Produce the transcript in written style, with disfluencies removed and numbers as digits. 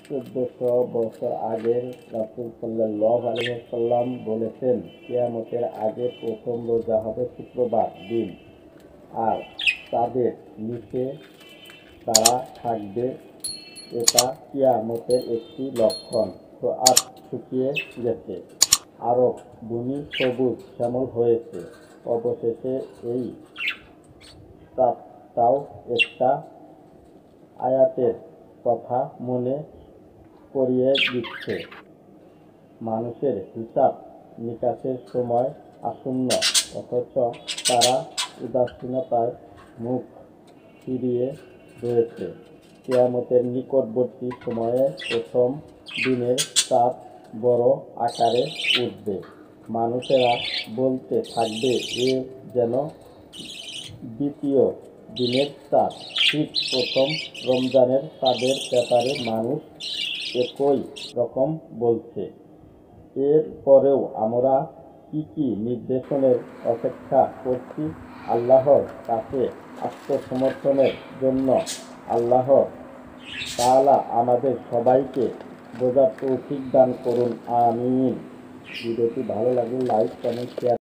1400 বছর আগের রাসূল সাল্লাল্লাহু আলাইহি ওয়াসাল্লাম বলেছেন, কিয়ামতের আগে প্রথম রোজা হবে শুক্রবার দিন, আর তাদের নিচে তারা থাকবে। এটা কিয়ামতের একটি লক্ষণ। আজ শুকিয়ে গেছে, আরব ভূমি সবুজ শ্যামল হয়েছে। অবশেষে এই চাঁদটাও একটা আয়াতের কথা মনে করিয়ে দিচ্ছে। মানুষের হিসাব নিকাশের সময় আসন্ন, অথচ তারা উদাসীনতায় মুখ ফিরিয়ে রয়েছে। কিয়ামতের নিকটবর্তী সময়ে প্রথম দিনের চাঁদ বড় আকারে উঠবে। মানুষেরা বলতে থাকবে, এ যেন দ্বিতীয় দিনের চাঁদ। ঠিক প্রথম রমজানের চাঁদের ব্যাপারে মানুষ একই রকম বলছে। এর পরেও আমরা কি নির্দেশনের অপেক্ষা করছি? আল্লাহর কাছে আত্মসমর্পণের জন্য। আল্লাহ তাআলা আমাদের সবাইকে বোঝার তৌফিক দান করুন। আমিন। ভিডিওটি ভালো লাগলে লাইক, কমেন্ট, শেয়ার